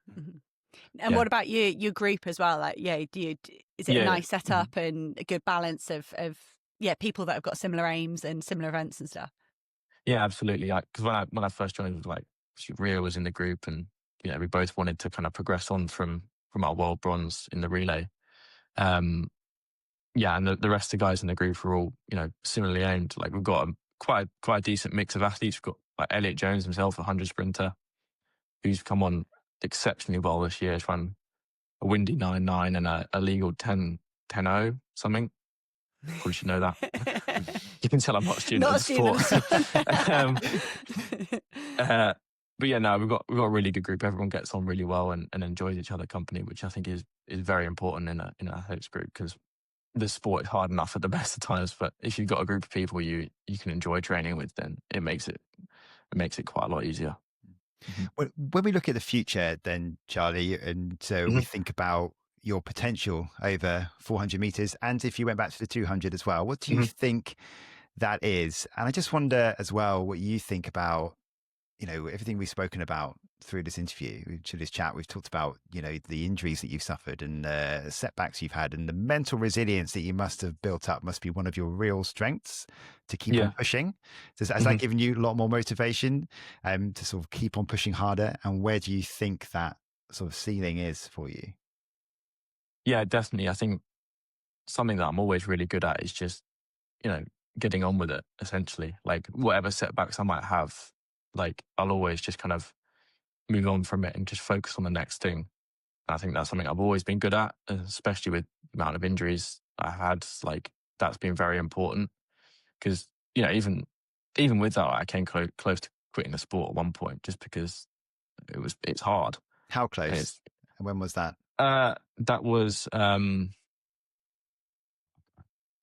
Speaker 3: what about your group as well? Like, is it a nice setup and a good balance of people that have got similar aims and similar events and stuff?
Speaker 2: Yeah, absolutely. Because when I first joined, it was like Rio was in the group, and we both wanted to kind of progress on from our world bronze in the relay. And the rest of the guys in the group are all similarly aimed. Like, we've got quite a decent mix of athletes. We've got like Elliot Jones himself, a 100 sprinter, who's come on exceptionally well this year. He's run a windy 9.9 and a legal 10.0 something. Probably should know that. You can tell I'm not a student of the sport. But yeah, no, we've got a really good group. Everyone gets on really well and enjoys each other's company, which I think is very important in an athletics group, because the sport is hard enough at the best of times. But if you've got a group of people you can enjoy training with, then it makes it quite a lot easier.
Speaker 1: When we look at the future, then, Charlie, and so we think about your potential over 400 meters, and if you went back to the 200 as well, what do you think that is? And I just wonder as well what you think about everything we've spoken about through this interview, through this chat. We've talked about the injuries that you've suffered and the setbacks you've had, and the mental resilience that you must have built up must be one of your real strengths to keep on pushing. Has that given you a lot more motivation to sort of keep on pushing harder? And where do you think that sort of ceiling is for you?
Speaker 2: Yeah, definitely. I think something that I'm always really good at is just getting on with it, essentially. Like, whatever setbacks I might have, like, I'll always just kind of move on from it and just focus on the next thing. And I think that's something I've always been good at, especially with the amount of injuries I had. Like, that's been very important, because even with that, I came close to quitting the sport at one point, just because it's hard.
Speaker 1: How close? And when was that?
Speaker 2: That was I can't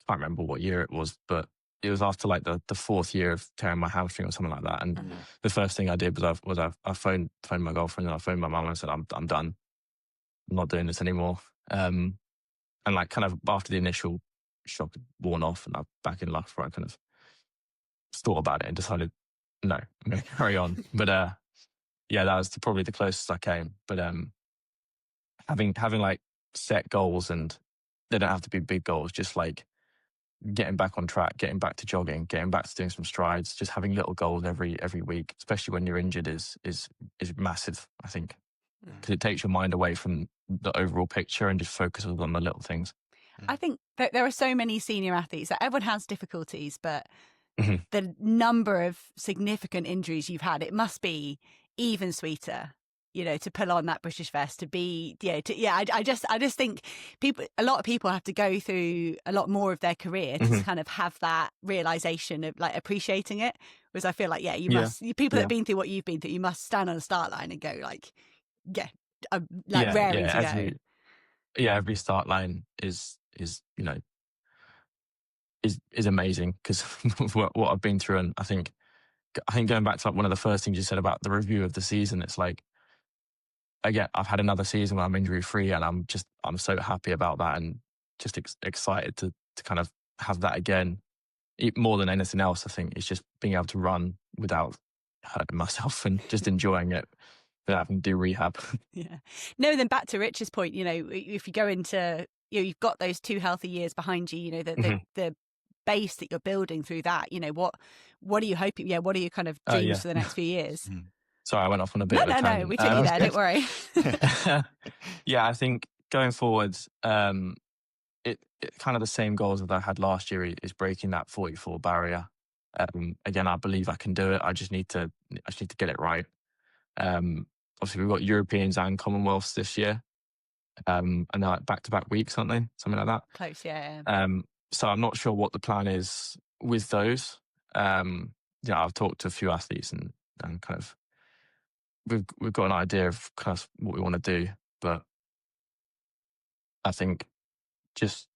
Speaker 2: remember what year it was, but it was after like the fourth year of tearing my hamstring or something like that. And the first thing I did was I phoned my girlfriend, and I phoned my mum and said, I'm done. I'm not doing this anymore. And like, kind of after the initial shock had worn off and I'm back in life, where I kind of thought about it and decided, no, I'm going to carry on. But yeah, that was probably the closest I came. But having like set goals, and they don't have to be big goals, just like getting back on track, getting back to jogging, getting back to doing some strides, just having little goals every week, especially when you're injured, is massive, I think, because it takes your mind away from the overall picture and just focuses on the little things.
Speaker 3: I think that there are so many senior athletes that everyone has difficulties, but the number of significant injuries you've had, it must be even sweeter, to pull on that British vest, to be, I just think a lot of people have to go through a lot more of their career to kind of have that realization of like appreciating it. Whereas I feel like, people that have been through what you've been through, you must stand on a start line and go like, I'm like raring to go.
Speaker 2: Yeah, every start line is is amazing because what I've been through, and I think going back to like one of the first things you said about the review of the season, it's like, again, I've had another season where I'm injury free, and I'm so happy about that, and just excited to kind of have that again. More than anything else, I think it's just being able to run without hurting myself and just enjoying it without having to do rehab.
Speaker 3: Yeah. No, then back to Rich's point, if you go into, you've got those 2 healthy years behind you, the base that you're building through that, what are you hoping? Yeah. What are your kind of dreams for the next few years?
Speaker 2: Sorry, I went off on a bit of a tangent.
Speaker 3: No, we took you there, don't worry.
Speaker 2: Yeah, I think going forwards, it kind of the same goals that I had last year is breaking that 44 barrier. Again, I believe I can do it. I just need to get it right. Obviously, we've got Europeans and Commonwealths this year, and they're like back-to-back weeks, aren't they? Something like that.
Speaker 3: Close, yeah.
Speaker 2: So I'm not sure what the plan is with those. I've talked to a few athletes and kind of we've got an idea of kind of what we want to do, but I think just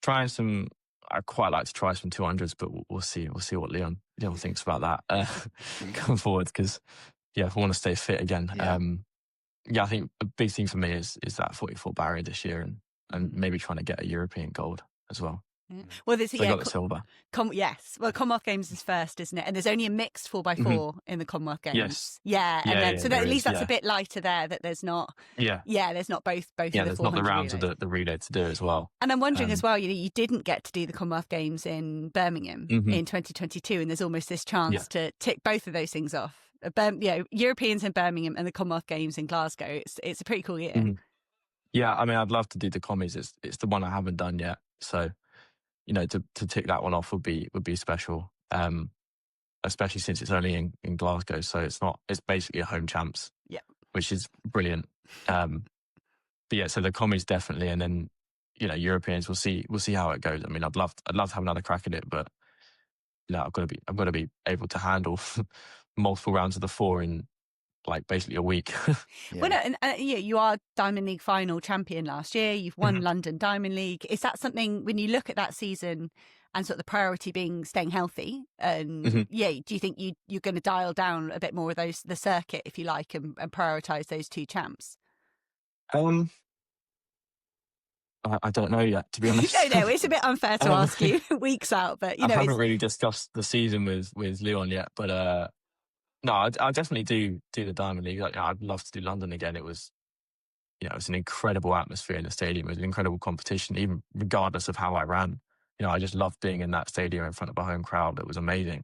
Speaker 2: trying some. I quite like to try some 200s, but we'll see. We'll see what Leon thinks about that going forward. Because if I want to stay fit again, I think a big thing for me is that 44 barrier this year, and maybe trying to get a European gold as well.
Speaker 3: Yeah. Well, there's
Speaker 2: got the silver.
Speaker 3: Yes. Well, Commonwealth Games is first, isn't it? And there's only a mixed 4x4 in the Commonwealth Games.
Speaker 2: Yes.
Speaker 3: Yeah. And then, so that, at least that's
Speaker 2: yeah.
Speaker 3: a bit lighter there. That there's not.
Speaker 2: Yeah.
Speaker 3: Yeah. There's not both.
Speaker 2: Yeah. There's not the rounds of the relay to do as well.
Speaker 3: And I'm wondering as well. You didn't get to do the Commonwealth Games in Birmingham in 2022, and there's almost this chance to tick both of those things off. Europeans in Birmingham and the Commonwealth Games in Glasgow. It's a pretty cool year.
Speaker 2: Yeah. I mean, I'd love to do the commies. It's the one I haven't done yet. So. To tick that one off would be special, especially since it's only in Glasgow, so it's basically a home champs, which is brilliant. But so the commies definitely, and then Europeans, we'll see how it goes. I mean, I'd love to have another crack at it, but I've got to be able to handle multiple rounds of the 4 in like basically a week.
Speaker 3: Well, no, and you are Diamond League final champion last year. You've won London Diamond League. Is that something, when you look at that season and sort of the priority being staying healthy, and do you think you're going to dial down a bit more of the circuit, if you like, and prioritize those 2 champs?
Speaker 2: I don't know yet, to be honest.
Speaker 3: No, it's a bit unfair to ask you weeks out, but
Speaker 2: I haven't really discussed the season with Leon yet, but no, I definitely do the Diamond League. I'd love to do London again. It was, it was an incredible atmosphere in the stadium. It was an incredible competition, even regardless of how I ran. I just loved being in that stadium in front of a home crowd. It was amazing.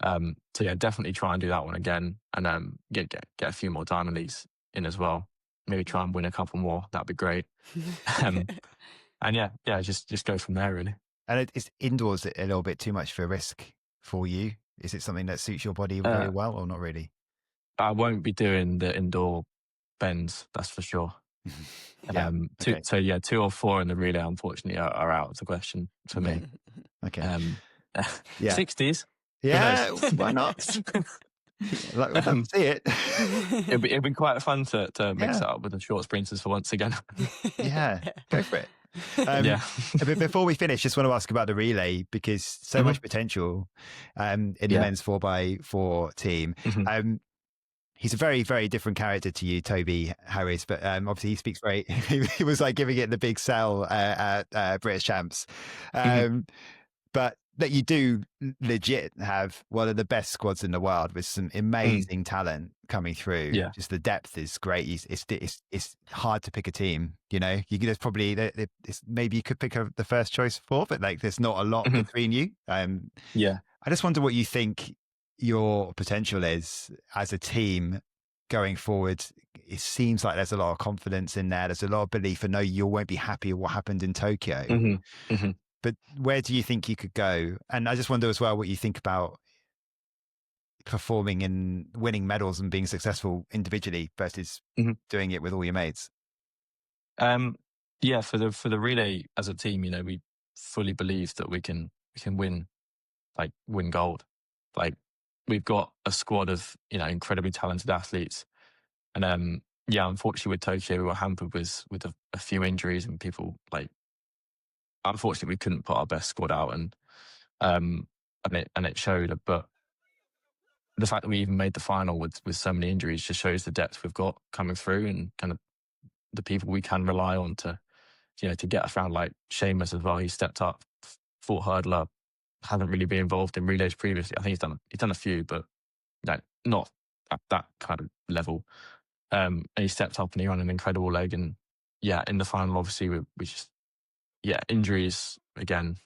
Speaker 2: So definitely try and do that one again, and get a few more Diamond Leagues in as well. Maybe try and win a couple more. That'd be great. And just go from there, really.
Speaker 1: And it's indoors a little bit too much for a risk for you. Is it something that suits your body very well, or not really?
Speaker 2: I won't be doing the indoor bends, that's for sure. So 2 or 4 in the relay, unfortunately, are out of the question for me.
Speaker 1: Okay.
Speaker 2: 60s.
Speaker 1: Yeah, why not? Let's see it.
Speaker 2: It'd be quite fun to mix it up with the short sprinters for once again.
Speaker 1: Yeah, go for it. But before we finish, just want to ask about the relay, because so much potential in the men's 4x4 team. He's a very, very different character to you, Toby Harris, but obviously he speaks very, he was like giving it the big sell at British Champs. But that you do legit have one of the best squads in the world with some amazing talent coming through.
Speaker 2: Yeah.
Speaker 1: Just the depth is great. It's hard to pick a team. There's probably maybe you could pick the first choice 4, but like there's not a lot between you. I just wonder what you think your potential is as a team going forward. It seems like there's a lot of confidence in there. There's a lot of belief. I know you won't be happy with what happened in Tokyo. But where do you think you could go? And I just wonder as well what you think about performing and winning medals and being successful individually versus doing it with all your mates.
Speaker 2: For the relay as a team, we fully believe that we can win gold. Like, we've got a squad of incredibly talented athletes, and unfortunately with Tokyo we were hampered with a few injuries and people unfortunately we couldn't put our best squad out, and it showed. But the fact that we even made the final with so many injuries just shows the depth we've got coming through, and kind of the people we can rely on to get us around, like Seamus as well. He stepped up, 4 hurdler, hasn't really been involved in relays previously. I think he's done a few, but not at that kind of level. And he stepped up and he ran an incredible leg. And in the final, obviously, we just, injuries again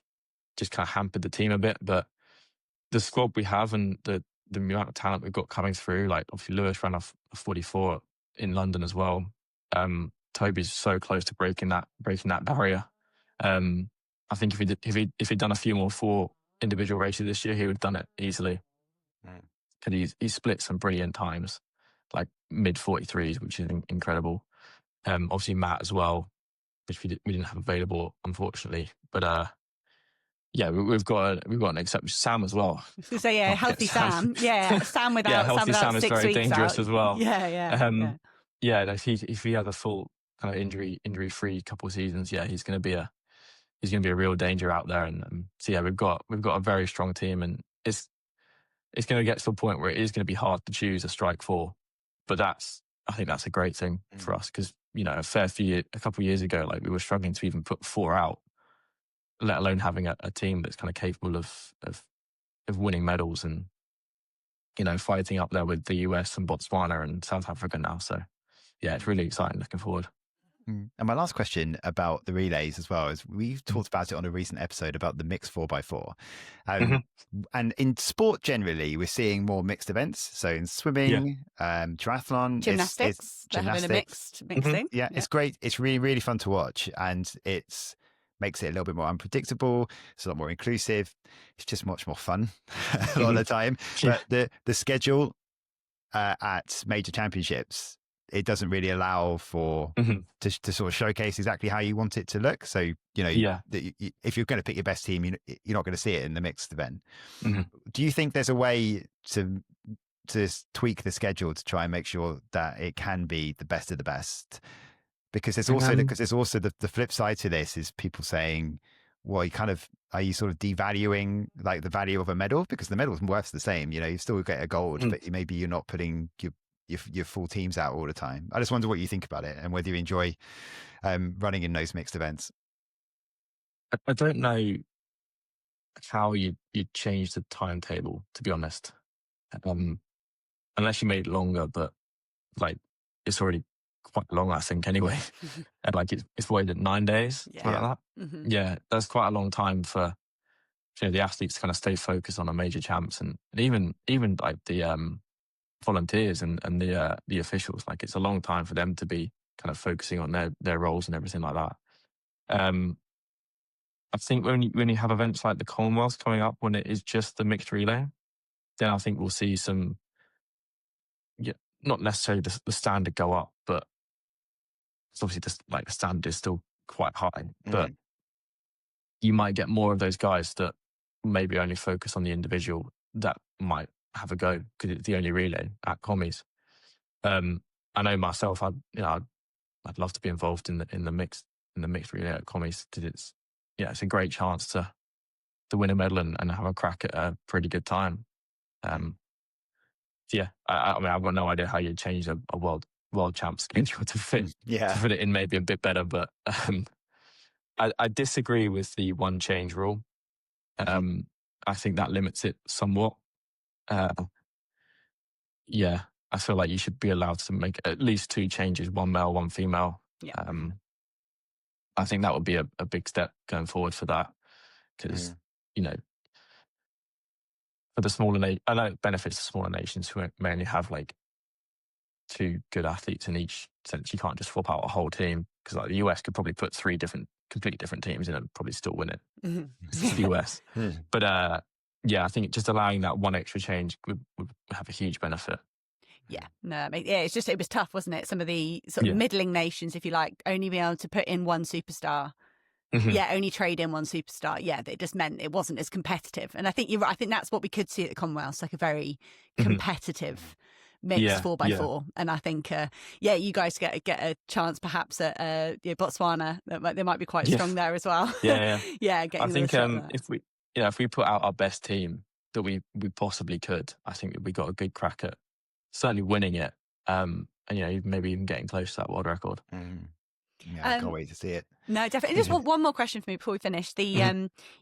Speaker 2: just kind of hampered the team a bit. But the squad we have and the amount of talent we've got coming through, like obviously Lewis ran a 44 in London as well. Toby's so close to breaking that barrier. I think if he'd done a few more 4 individual races this year, he would have done it easily. Because he split some brilliant times, like mid 43s, which is incredible. Obviously Matt as well, which we didn't have available, unfortunately. But we've got an exception. Sam as well.
Speaker 3: I was going to say, healthy Sam. Yeah, Sam without
Speaker 2: healthy Sam is
Speaker 3: 6
Speaker 2: very
Speaker 3: weeks
Speaker 2: dangerous
Speaker 3: out.
Speaker 2: as well.
Speaker 3: Yeah.
Speaker 2: If he has a full kind of injury free couple of seasons, he's going to be a real danger out there. And we've got a very strong team, and it's going to get to a point where it is going to be hard to choose a strike 4. But I think that's a great thing for us, because a couple of years ago, like we were struggling to even put 4 out, let alone having a team that's kind of capable of winning medals and fighting up there with the US and Botswana and South Africa now. So it's really exciting, looking forward.
Speaker 1: And my last question about the relays as well is, we've talked about it on a recent episode about the mixed 4x4. And in sport generally, we're seeing more mixed events. So in swimming, triathlon,
Speaker 3: gymnastics, they're having a mixed thing.
Speaker 1: It's great. It's really, really fun to watch, and it makes it a little bit more unpredictable. It's a lot more inclusive. It's just much more fun a lot of the time. But the schedule at major championships, it doesn't really allow for to sort of showcase exactly how you want it to look. So, if you're going to pick your best team, you're not going to see it in the mixed event. Do you think there's a way to tweak the schedule to try and make sure that it can be the best of the best? Because there's also the flip side to this is people saying, well, are you sort of devaluing like the value of a medal, because the medal's worth the same, you still get a gold, but maybe you're not putting your full teams out all the time. I just wonder what you think about it and whether you enjoy running in those mixed events.
Speaker 2: I don't know how you'd change the timetable, to be honest, unless you made it longer, but like it's already quite long, I think, anyway. And like it's weighted at 9 days, like that. That's quite a long time for the athletes to kind of stay focused on a major champs, and even like the volunteers and the officials. Like it's a long time for them to be kind of focusing on their roles and everything like that. I think when you have events like the Commonwealth coming up, when it is just the mixed relay, then I think we'll see some, not necessarily the standard go up, but it's obviously just like the standard is still quite high, but you might get more of those guys that maybe only focus on the individual that might have a go because it's the only relay at commies. I know myself, I'd love to be involved in the mixed relay at commies, because it's a great chance to win a medal and have a crack at a pretty good time. I mean, I've got no idea how you'd change a world champ schedule to fit it in maybe a bit better, but I disagree with the one change rule. I think that limits it somewhat. I feel like you should be allowed to make at least 2 changes, 1 male, 1 female. I think that would be a big step going forward for that, because for the smaller I know it benefits the smaller nations who may only have like 2 good athletes in each sense. You can't just swap out a whole team, because like the US could probably put 3 completely different teams in and probably still win it. It's the US. But I think just allowing that 1 extra change would have a huge benefit.
Speaker 3: It's just, it was tough, wasn't it? Some of the sort of middling nations, if you like, only be able to put in 1 superstar. Only trade in 1 superstar. It just meant it wasn't as competitive. And I think you're right. I think that's what we could see at the Commonwealth, like a very competitive mixed 4x4, and I think you guys get a chance perhaps at Botswana. They might be quite strong there as well.
Speaker 2: I think if we put out our best team that we possibly could, I think that we got a good crack at certainly winning it, and maybe even getting close to that world record.
Speaker 1: Yeah, I can't wait to see it.
Speaker 3: No, definitely. Just one more question for me before we finish.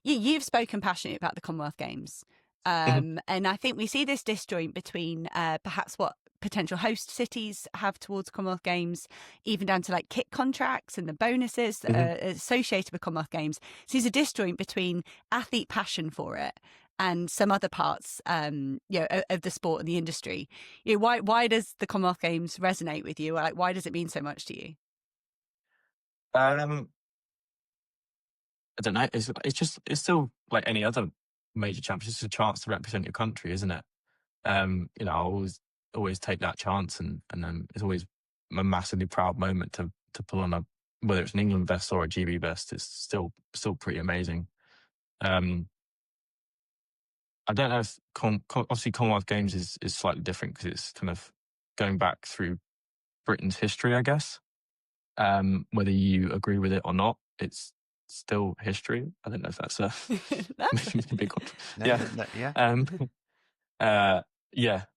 Speaker 3: You've spoken passionately about the Commonwealth Games. And I think we see this disjoint between perhaps what potential host cities have towards Commonwealth Games, even down to like kit contracts and the bonuses that are associated with Commonwealth Games. So there's a disjoint between athlete passion for it and some other parts of the sport and the industry. Why does the Commonwealth Games resonate with you? Like, why does it mean so much to you?
Speaker 2: I don't know. It's still like any other major championship. It's a chance to represent your country, isn't it? I always take that chance, and then it's always a massively proud moment to pull on whether it's an England vest or a GB vest. It's still pretty amazing. I don't know if obviously Commonwealth Games is slightly different because it's kind of going back through Britain's history, I guess. Whether you agree with it or not, it's still history. I don't know if that's a big one.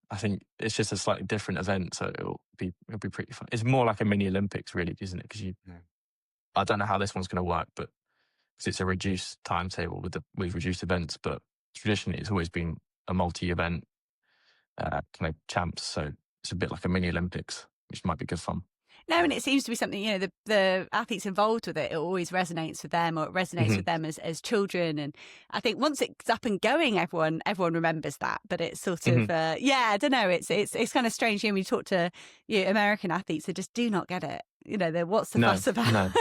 Speaker 2: I think it's just a slightly different event, so it'll be pretty fun. It's more like a mini Olympics, really, isn't it? Because I don't know how this one's going to work, but because it's a reduced timetable with reduced events, but traditionally it's always been a multi-event kind of champs, so it's a bit like a mini Olympics, which might be good fun.
Speaker 3: No, and it seems to be something, the athletes involved with it always resonates with them, or it resonates with them as children. And I think once it's up and going, everyone remembers that. But it's sort of, I don't know, it's kind of strange. When you talk to American athletes, they just do not get it. What's the fuss about?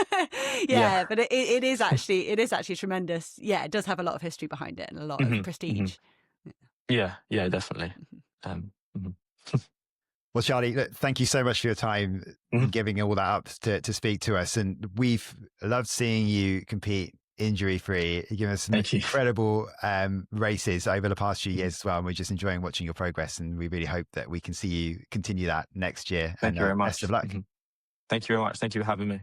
Speaker 3: No. But it is actually tremendous. Yeah, it does have a lot of history behind it and a lot of prestige.
Speaker 2: Yeah, definitely.
Speaker 1: Well, Charlie, thank you so much for your time giving all that up to speak to us. And we've loved seeing you compete injury-free. You've given us some incredible races over the past few years as well. And we're just enjoying watching your progress. And we really hope that we can see you continue that next year.
Speaker 2: Thank you very much.
Speaker 1: Best of luck.
Speaker 2: Thank you very much. Thank you for having me.